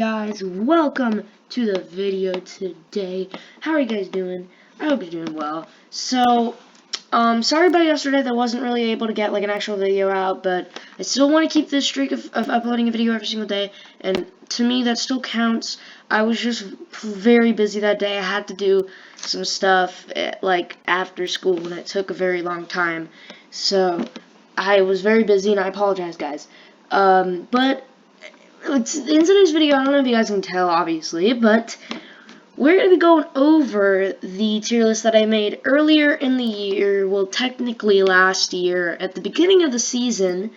Guys, welcome to the video today. How are you guys doing? I hope you're doing well. So, sorry about yesterday that I wasn't really able to get like an actual video out, but I still want to keep this streak of uploading a video every single day, and to me that still counts. I was just very busy that day. I had to do some stuff like after school, and it took a very long time. So, I was very busy, and I apologize, guys. But in today's video, I don't know if you guys can tell, obviously, but we're going to be going over the tier list that I made earlier in the year, well, technically last year, at the beginning of the season,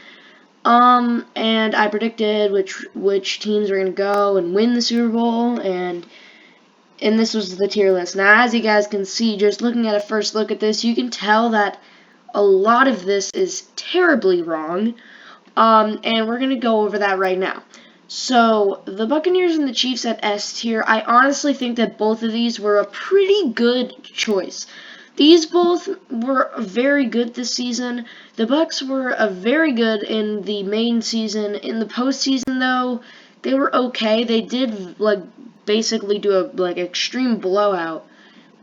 and I predicted which teams were going to go and win the Super Bowl, and this was the tier list. Now, as you guys can see, just looking at a first look at this, you can tell that a lot of this is terribly wrong, and we're going to go over that right now. So, the Buccaneers and the Chiefs at S tier, I honestly think that both of these were a pretty good choice. These both were very good this season. The Bucs were very good in the main season. In the postseason, though, they were okay. They did, basically do a, extreme blowout,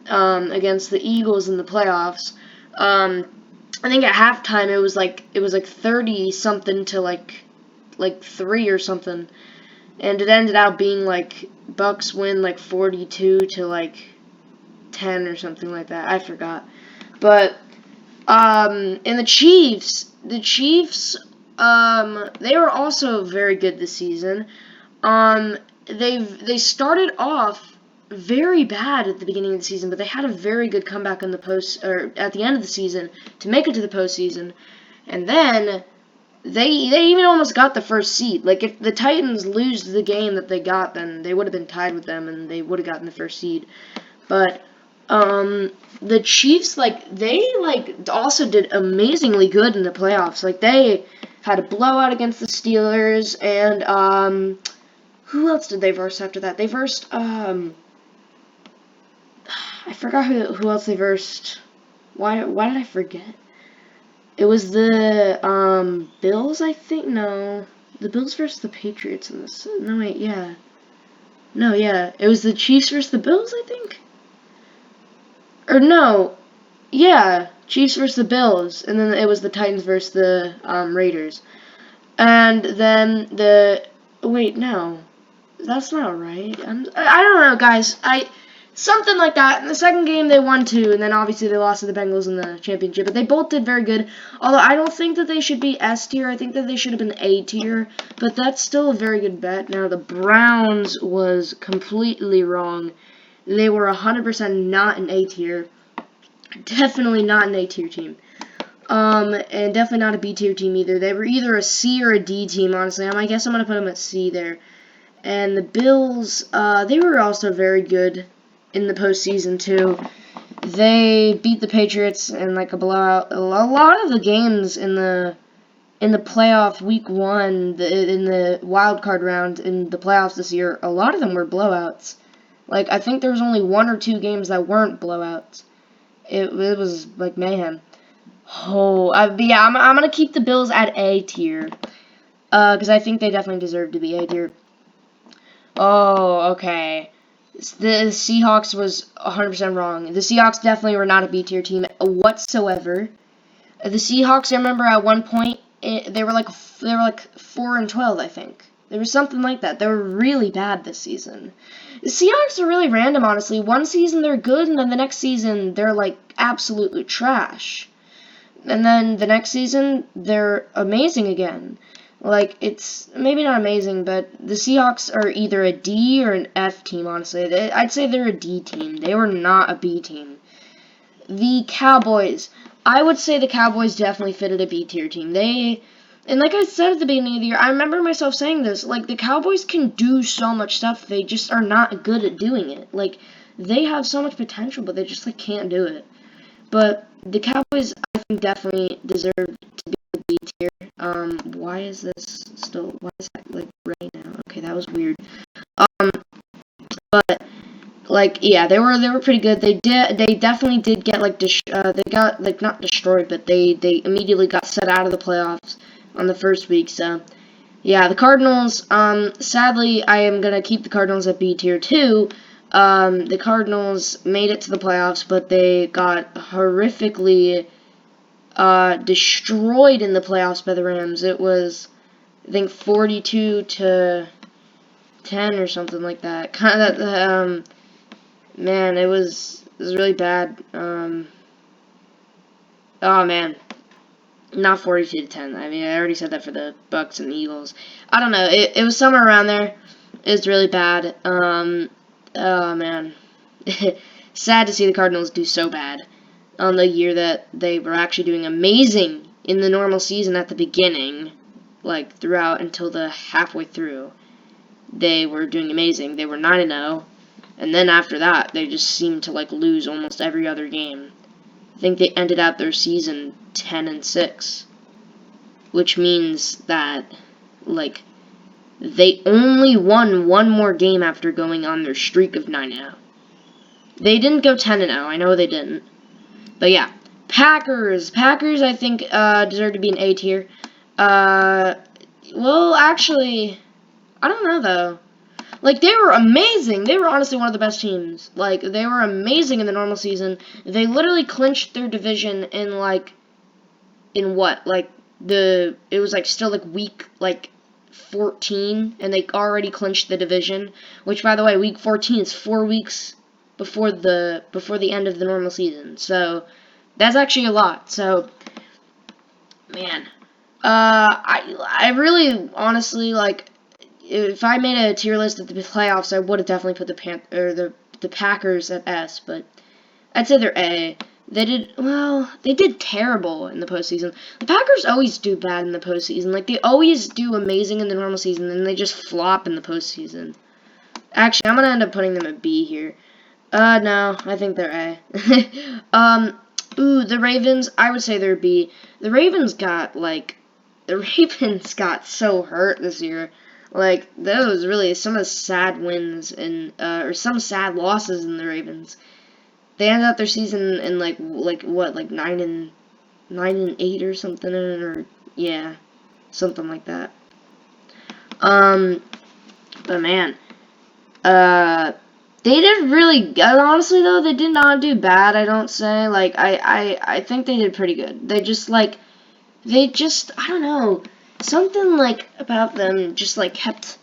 against the Eagles in the playoffs. I think at halftime it was like 30-something to like 3 or something, and it ended up being Bucks win 42 to 10 or something like that. I forgot. But and the Chiefs, they were also very good this season. They started off very bad at the beginning of the season, but they had a very good comeback in the at the end of the season to make it to the postseason, and then they even almost got the first seed. Like, if the Titans lose the game that they got, then they would have been tied with them, and they would have gotten the first seed. But the Chiefs, they also did amazingly good in the playoffs. Like, they had a blowout against the Steelers, and who else did they verse after that? They versed I forgot who else they versed. Why did I forget? It was the Bills, I think. No, the Bills versus the Patriots in this. No, wait, yeah. No, yeah. It was the Chiefs versus the Bills, I think. Or no, yeah, Chiefs versus the Bills, and then it was the Titans versus the Raiders. And then wait, no, that's not right. I don't know, guys. Something like that. In the second game, they won 2, and then obviously they lost to the Bengals in the championship. But they both did very good. Although I don't think that they should be S tier. I think that they should have been A tier. But that's still a very good bet. Now, the Browns was completely wrong. They were 100% not an A tier. Definitely not an A tier team. And definitely not a B tier team either. They were either a C or a D team, honestly. I guess I'm going to put them at C there. And the Bills, they were also very good in the postseason too. They beat the Patriots in a blowout. A lot of the games in the playoff week 1, in the wild card round in the playoffs this year, a lot of them were blowouts. I think there was only 1 or 2 games that weren't blowouts. It was mayhem. But yeah, I'm gonna keep the Bills at A tier, because I think they definitely deserve to be A tier. Oh, okay. The Seahawks was 100% wrong. The Seahawks definitely were not a B tier team whatsoever. The Seahawks, I remember at one point they were 4-12, I think. There was something like that. They were really bad this season. The Seahawks are really random, honestly. One season they're good, and then the next season they're absolutely trash. And then the next season they're amazing again. It's maybe not amazing, but the Seahawks are either a D or an F team, honestly. I'd say they're a D team. They were not a B team. The Cowboys. I would say the Cowboys definitely fitted a B tier team. And like I said at the beginning of the year, I remember myself saying this, the Cowboys can do so much stuff, they just are not good at doing it. They have so much potential, but they just, can't do it. But the Cowboys, I think, definitely deserve to be a B tier. Why is this still, why is that, right now? Okay, that was weird. But, yeah, they were pretty good. They definitely did get, they got, not destroyed, but they immediately got set out of the playoffs on the first week, so Yeah, the Cardinals, sadly, I am going to keep the Cardinals at B tier too. The Cardinals made it to the playoffs, but they got horrifically destroyed in the playoffs by the Rams. It was, I think, 42-10 or something like that. Kind of, man, it was really bad. Oh man, not 42-10. I mean, I already said that for the Bucks and the Eagles. I don't know. It was somewhere around there. It was really bad. Oh man, sad to see the Cardinals do so bad on the year that they were actually doing amazing in the normal season at the beginning, like throughout until the halfway through. They were doing amazing. They were 9-0, and then after that, they just seemed to like lose almost every other game. I think they ended out their season 10-6, which means that like they only won one more game after going on their streak of 9-0. They didn't go 10-0. I know they didn't. But yeah, Packers. Packers, I think, deserve to be an A tier. Well, actually, I don't know, though. Like, they were amazing. They were honestly one of the best teams. Like, they were amazing in the normal season. They literally clinched their division in, like, in what? Like, it was, like, still, like, week, like, 14, and they already clinched the division. Which, by the way, week 14 is 4 weeks before the end of the normal season. So, that's actually a lot. So, man, I really, honestly, like, if I made a tier list of the playoffs, I would have definitely put the Packers at S, but I'd say they're A. They did terrible in the postseason. The Packers always do bad in the postseason. Like, they always do amazing in the normal season, and they just flop in the postseason. Actually, I'm gonna end up putting them at B here. No, I think they're A. The Ravens, I would say they're B. The Ravens got so hurt this year. Like, that was really some of the sad wins or some sad losses in the Ravens. They ended up their season in like 9-8 or something, or yeah, something like that. But man, they did really good. Honestly, though, they did not do bad. I don't say like I think they did pretty good. They just I don't know, something like about them just like kept.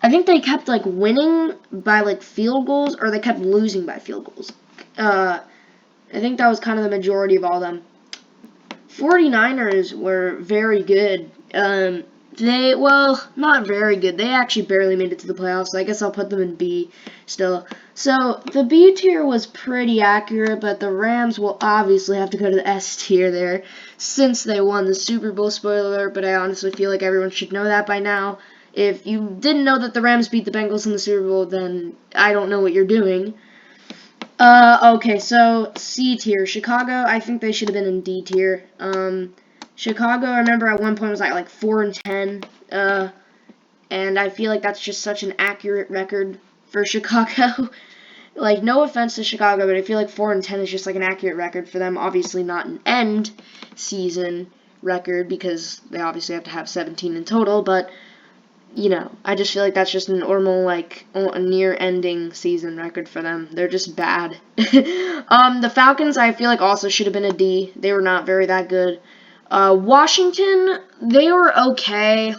I think they kept like winning by like field goals, or they kept losing by field goals. I think that was kind of the majority of all of them. 49ers were very good. Not very good. They actually barely made it to the playoffs, so I guess I'll put them in B still. So, the B tier was pretty accurate, but the Rams will obviously have to go to the S tier there, since they won the Super Bowl. Spoiler alert, but I honestly feel like everyone should know that by now. If you didn't know that the Rams beat the Bengals in the Super Bowl, then I don't know what you're doing. Okay, so C tier. Chicago, I think they should have been in D tier. Chicago, I remember at one point was like 4-10. And I feel like that's just such an accurate record for Chicago. Like, no offense to Chicago, but I feel like 4-10 is just like an accurate record for them. Obviously not an end season record, because they obviously have to have 17 in total, but you know, I just feel like that's just a normal, like, a near-ending season record for them. They're just bad. The Falcons, I feel like, also should have been a D. They were not very that good. Washington, they were okay.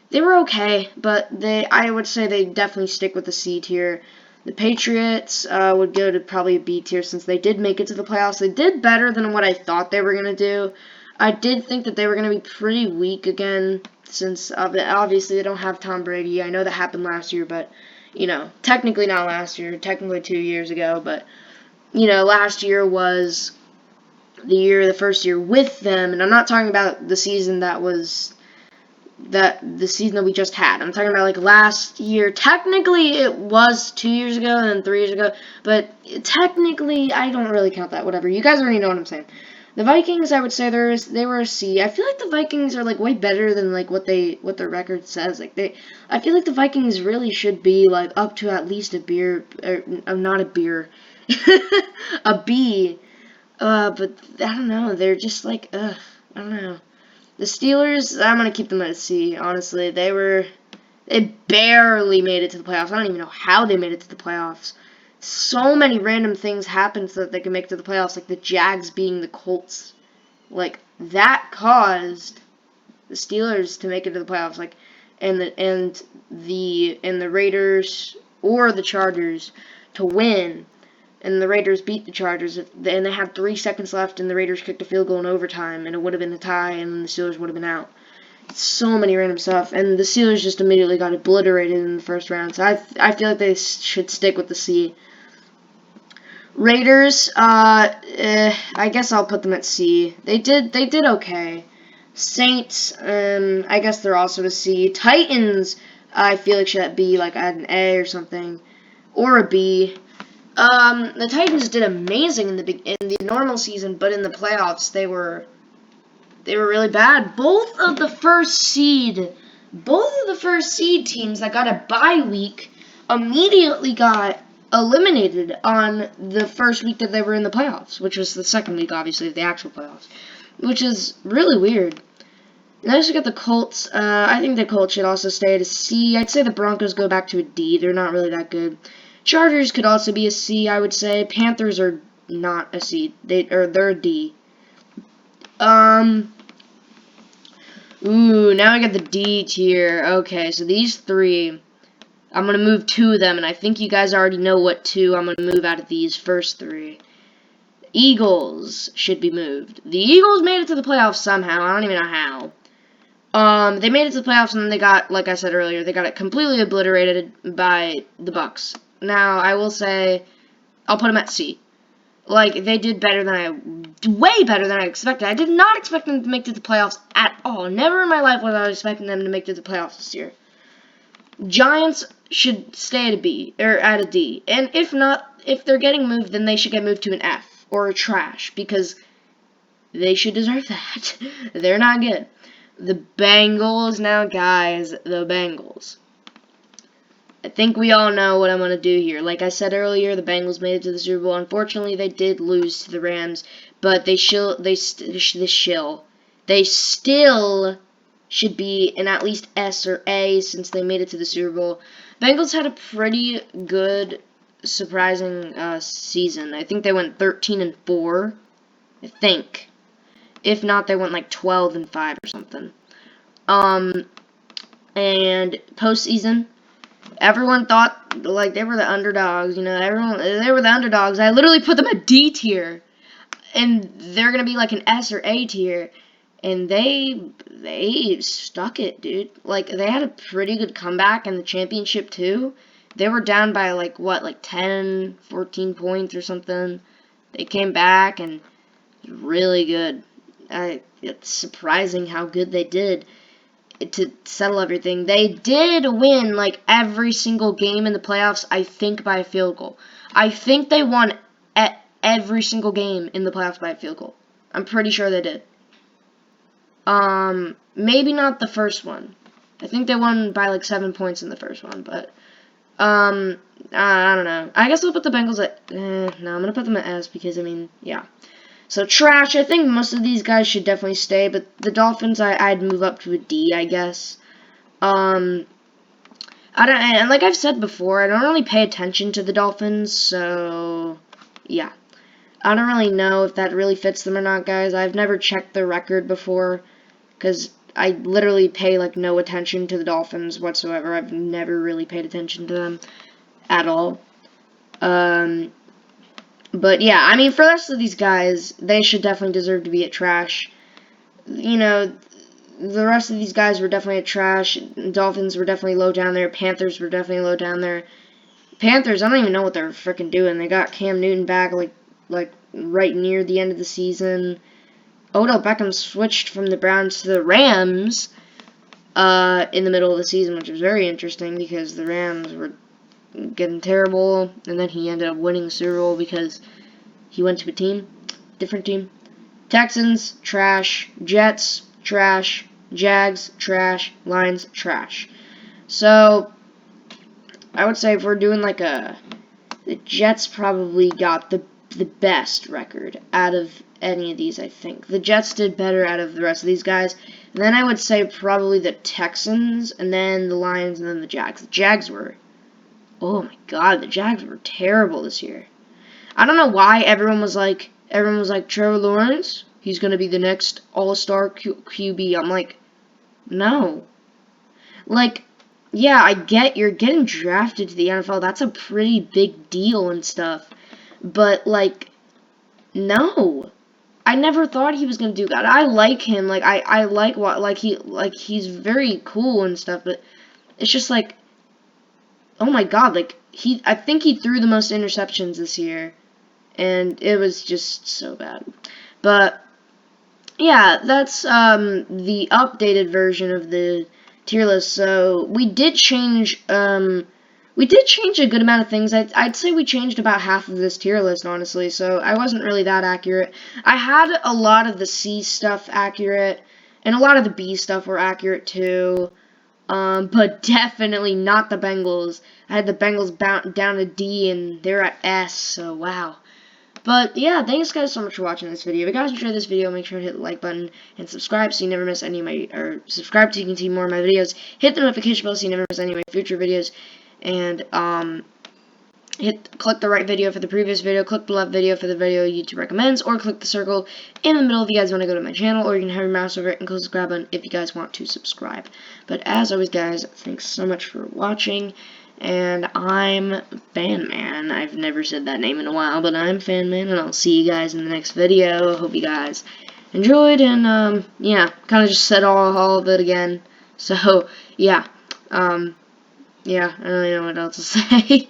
They were okay, but I would say they definitely stick with the C tier. The Patriots would go to probably a B tier, since they did make it to the playoffs. They did better than what I thought they were going to do. I did think that they were going to be pretty weak again, since obviously they don't have Tom Brady. I know that happened last year, but, you know, technically not last year, technically 2 years ago, but, you know, last year was the first year with them, and I'm not talking about the season the season that we just had. I'm talking about like last year. Technically, it was 2 years ago and then 3 years ago, but technically, I don't really count that. Whatever. You guys already know what I'm saying. The Vikings, I would say they were a C. I feel like the Vikings are like way better than like what their record says. I feel like the Vikings really should be like up to at least a beer, or not a beer, a B. But I don't know. They're just like I don't know. The Steelers, I'm going to keep them at a C, honestly. They barely made it to the playoffs. I don't even know how they made it to the playoffs. So many random things happened so that they could make it to the playoffs, like the Jags beating the Colts. Like, that caused the Steelers to make it to the playoffs, like, and the Raiders or the Chargers to win, and the Raiders beat the Chargers, and they had 3 seconds left, and the Raiders kicked a field goal in overtime, and it would have been a tie, and the Steelers would have been out. So many random stuff, and the Steelers just immediately got obliterated in the first round, so I feel like they should stick with the C. Raiders, I guess I'll put them at C. They did okay. Saints, I guess they're also a C. Titans, I feel like should be like at an A or something, or a B. The Titans did amazing in the normal season, but in the playoffs they were really bad. Both of the first seed teams that got a bye week immediately got eliminated on the first week that they were in the playoffs, which was the second week, obviously, of the actual playoffs, which is really weird. Next, we got the Colts. I think the Colts should also stay at a C. I'd say the Broncos go back to a D. They're not really that good. Chargers could also be a C, I would say. Panthers are not a C. They're a D. Ooh, now I got the D tier. Okay, so these 3, I'm going to move 2 of them, and I think you guys already know what 2 I'm going to move out of these first 3. Eagles should be moved. The Eagles made it to the playoffs somehow. I don't even know how. They made it to the playoffs, and then they got, like I said earlier, they got it completely obliterated by the Bucs. Now, I will say, I'll put them at C. Like, they did way better than I expected. I did not expect them to make it to the playoffs at all. Never in my life was I expecting them to make it to the playoffs this year. Giants should stay at a B, or at a D. And if not, if they're getting moved, then they should get moved to an F, or a trash, because they should deserve that. They're not good. The Bengals, now guys, the Bengals. I think we all know what I'm going to do here. Like I said earlier, the Bengals made it to the Super Bowl. Unfortunately, they did lose to the Rams, but they still should be in at least S or A since they made it to the Super Bowl. Bengals had a pretty good, surprising season. I think they went 13-4. I think. If not, they went like 12-5 or something. And postseason, everyone thought like they were the underdogs. You know, they were the underdogs. I literally put them at D tier, and they're gonna be like an S or A tier. And they stuck it, dude. Like, they had a pretty good comeback in the championship, too. They were down by, like, 10, 14 points or something. They came back, and really good. It's surprising how good they did to settle everything. They did win, like, every single game in the playoffs, I think, by a field goal. I think they won at every single game in the playoffs by a field goal. I'm pretty sure they did. Maybe not the first one. I think they won by like 7 points in the first one, but, I don't know. I guess I'll put the Bengals at, no, I'm gonna put them at S because, I mean, yeah. So, trash, I think most of these guys should definitely stay, but the Dolphins, I'd move up to a D, I guess. And like I've said before, I don't really pay attention to the Dolphins, so, yeah. I don't really know if that really fits them or not, guys. I've never checked their record before, because I literally pay, like, no attention to the Dolphins whatsoever. I've never really paid attention to them at all. But, yeah, I mean, for the rest of these guys, they should definitely deserve to be at trash. You know, the rest of these guys were definitely at trash. Dolphins were definitely low down there. Panthers were definitely low down there. Panthers, I don't even know what they're freaking doing. They got Cam Newton back, like right near the end of the season. Odell Beckham switched from the Browns to the Rams in the middle of the season, which was very interesting because the Rams were getting terrible, and then he ended up winning the Super Bowl because he went to a different team. Texans, trash. Jets, trash. Jags, trash. Lions, trash. So, I would say if we're doing like the Jets probably got the best record out of any of these, I think. The Jets did better out of the rest of these guys. Then I would say probably the Texans, and then the Lions, and then the Jags. The Jags were, oh my god, the Jags were terrible this year. I don't know why everyone was like, Trevor Lawrence, he's going to be the next all-star QB. I'm like, no. Like, yeah, I get you're getting drafted to the NFL. That's a pretty big deal and stuff. But, like, no. I never thought he was going to do that. I like him. Like, I like what, he's very cool and stuff. But it's just like, oh my god, like, I think he threw the most interceptions this year. And it was just so bad. But, yeah, that's the updated version of the tier list. So we did change a good amount of things. I'd say we changed about half of this tier list, honestly. So I wasn't really that accurate. I had a lot of the C stuff accurate, and a lot of the B stuff were accurate too. But definitely not the Bengals. I had the Bengals down to D, and they're at S. So wow. But, yeah, thanks guys so much for watching this video. If you guys enjoyed this video, make sure to hit the like button and subscribe so you never miss any of my, or subscribe so you can see more of my videos. Hit the notification bell so you never miss any of my future videos. And, click the right video for the previous video, click the left video for the video YouTube recommends, or click the circle in the middle if you guys want to go to my channel, or you can have your mouse over it and click the subscribe button if you guys want to subscribe. But as always, guys, thanks so much for watching. And I'm FanMan. I've never said that name in a while, but I'm FanMan, and I'll see you guys in the next video. Hope you guys enjoyed, and, yeah, kind of just said all of it again. So, yeah, yeah, I don't really know what else to say.